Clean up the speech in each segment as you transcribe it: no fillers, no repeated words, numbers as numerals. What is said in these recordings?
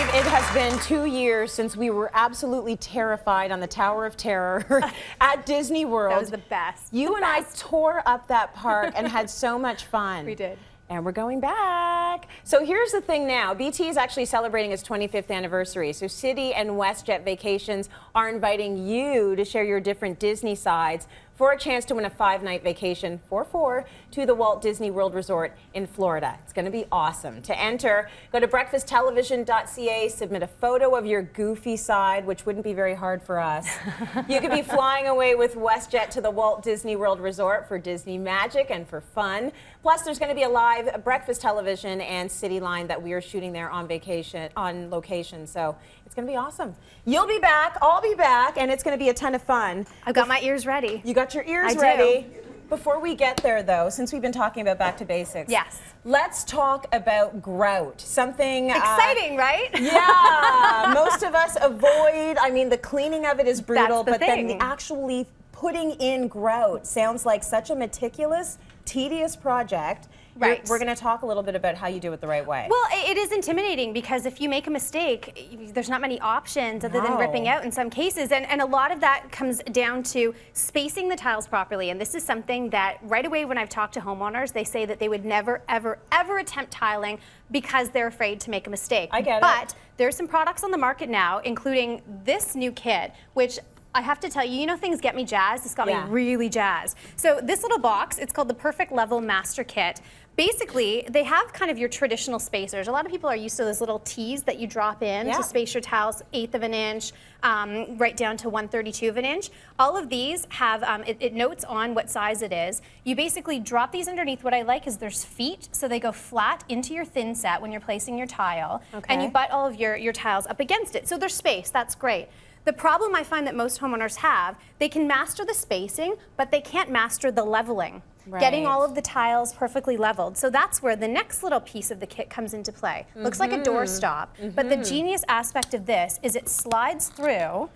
It has been 2 years since we were absolutely terrified on the Tower of Terror at Disney World. That was the best. You and I tore up that park and had so much fun. We did. And we're going back. So here's the thing now. BT is actually celebrating its 25th anniversary. So City and WestJet Vacations are inviting you to share your different Disney sides for a chance to win a 5-night vacation for 4 to the Walt Disney World Resort in Florida. It's going to be awesome. To enter, go to breakfasttelevision.ca, submit a photo of your goofy side, which wouldn't be very hard for us. You could be flying away with WestJet to the Walt Disney World Resort for Disney magic and for fun. Plus, there's going to be a live Breakfast Television and City line that we are shooting there on location. So it's going to be awesome. You'll be back, I'll be back, and it's going to be a ton of fun. I've got my ears ready. You got your ears ready. Before we get there, though, since we've been talking about back to basics, yes, let's talk about grout. Something exciting, right? Yeah, most of us avoid. I mean, the cleaning of it is brutal, but then the actually putting in grout sounds like such a meticulous, tedious project. Right. We're going to talk a little bit about how you do it the right way. Well, it is intimidating because if you make a mistake, there's not many options other than ripping out in some cases. And a lot of that comes down to spacing the tiles properly. And this is something that right away when I've talked to homeowners, they say that they would never, ever, ever attempt tiling because they're afraid to make a mistake. I get it. But there's some products on the market now, including this new kit, which I have to tell you, you know, things get me jazzed. This got me really jazzed. So this little box, it's called the Perfect Level Master Kit. Basically, they have kind of your traditional spacers. A lot of people are used to those little T's that you drop in to space your tiles 1/8 of an inch, right down to 1/32 of an inch. All of these have, it notes on what size it is. You basically drop these underneath. What I like is there's feet, so they go flat into your thin set when you're placing your tile, and you butt all of your tiles up against it. So there's space, that's great. The problem I find that most homeowners have, they can master the spacing, but they can't master the leveling. Getting all of the tiles perfectly leveled. So that's where the next little piece of the kit comes into play. Looks like a doorstop, but the genius aspect of this is it slides through.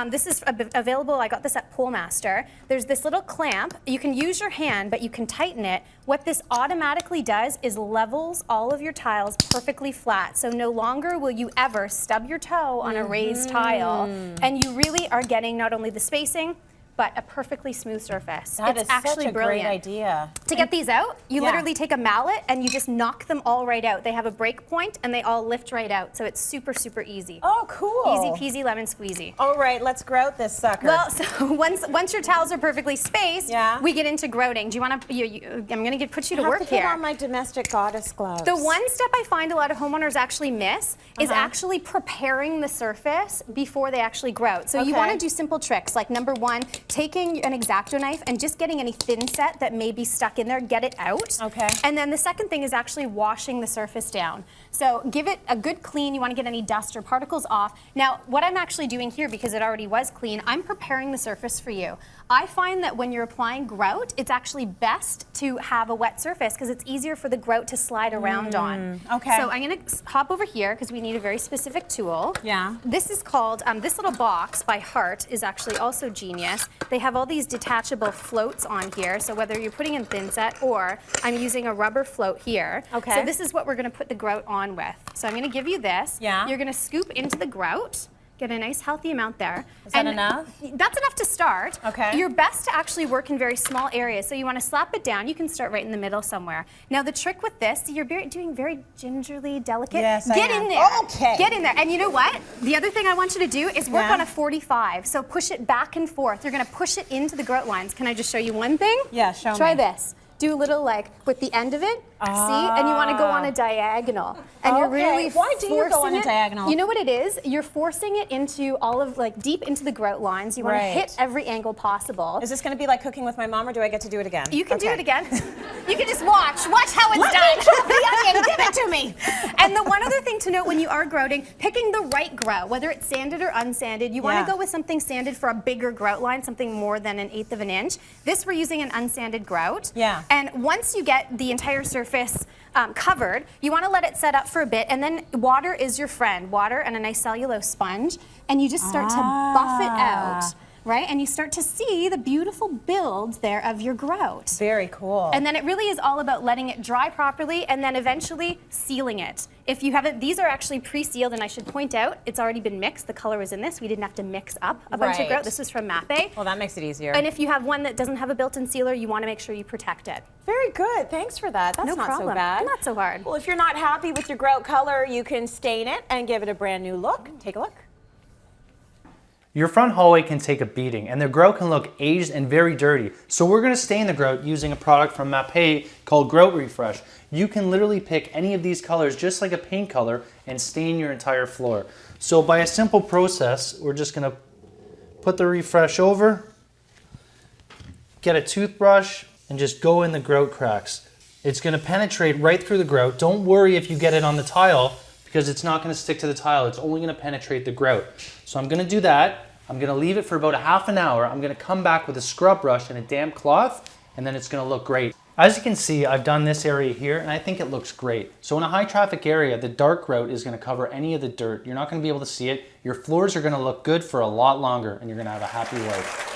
This is available, I got this at Poolmaster. There's this little clamp. You can use your hand, but you can tighten it. What this automatically does is levels all of your tiles perfectly flat. So no longer will you ever stub your toe on a raised tile. And you really are getting not only the spacing, but a perfectly smooth surface. It's actually such a brilliant. great idea. To get these out, you literally take a mallet and you just knock them all right out. They have a break point and they all lift right out. So it's super, super easy. Oh, cool. Easy peasy lemon squeezy. All right, let's grout this sucker. Well, so once your tiles are perfectly spaced, we get into grouting. Do you want to? I'm going to put you to work here. I have to put on my domestic goddess gloves. The one step I find a lot of homeowners actually miss is actually preparing the surface before they actually grout. So you want to do simple tricks like number one, taking an X-Acto knife and just getting any thin set that may be stuck in there, get it out. And then the second thing is actually washing the surface down. So give it a good clean. You want to get any dust or particles off. Now, what I'm actually doing here, because it already was clean, I'm preparing the surface for you. I find that when you're applying grout, it's actually best to have a wet surface because it's easier for the grout to slide around on. So I'm going to hop over here because we need a very specific tool. This is called, this little box by Heart is actually also genius. They have all these detachable floats on here. So whether you're putting in thin set or I'm using a rubber float here. So this is what we're going to put the grout on with. So I'm going to give you this. You're going to scoop into the grout. Get a nice healthy amount there. Is that enough? That's enough to start. You're best to actually work in very small areas. So you want to slap it down. You can start right in the middle somewhere. Now the trick with this, you're doing very gingerly, delicate. Get in there. Get in there. And you know what? The other thing I want you to do is work on a 45. So push it back and forth. You're going to push it into the grout lines. Can I just show you one thing? Show me. Try this. Do a little like with the end of it, see? And you want to go on a diagonal. And you're really Why do you go on a diagonal? You know what it is? You're forcing it into all of like deep into the grout lines. You want to hit every angle possible. Is this going to be like cooking with my mom or do I get to do it again? You can do it again. You can just watch how it's done. Let me the onion, give it to me. And the one other thing to note when you are grouting, picking the right grout, whether it's sanded or unsanded, you want to go with something sanded for a bigger grout line, something more than 1/8 of an inch. This we're using an unsanded grout. And once you get the entire surface covered, you want to let it set up for a bit, and then water is your friend. Water and a nice cellulose sponge, and you just start to buff it out. right? And you start to see the beautiful build there of your grout. Very cool. And then it really is all about letting it dry properly and then eventually sealing it. If you have it, these are actually pre-sealed, and I should point out, it's already been mixed. The color was in this. We didn't have to mix up a bunch of grout. This is from Mapei. Well, that makes it easier. And if you have one that doesn't have a built-in sealer, you want to make sure you protect it. Very good. Thanks for that. That's No not problem. so bad. Not so hard. Well, if you're not happy with your grout color, you can stain it and give it a brand new look. Take a look. Your front hallway can take a beating, and the grout can look aged and very dirty. So we're going to stain the grout using a product from Mapei called Grout Refresh. You can literally pick any of these colors just like a paint color and stain your entire floor. So by a simple process, we're just going to put the refresh over, get a toothbrush, and just go in the grout cracks. It's going to penetrate right through the grout. Don't worry if you get it on the tile, because it's not going to stick to the tile. It's only going to penetrate the grout. So I'm going to do that. I'm going to leave it for about a half an hour. I'm going to come back with a scrub brush and a damp cloth, and then it's going to look great. As you can see, I've done this area here, and I think it looks great. So in a high traffic area, the dark grout is going to cover any of the dirt. You're not going to be able to see it. Your floors are going to look good for a lot longer, and you're going to have a happy wife.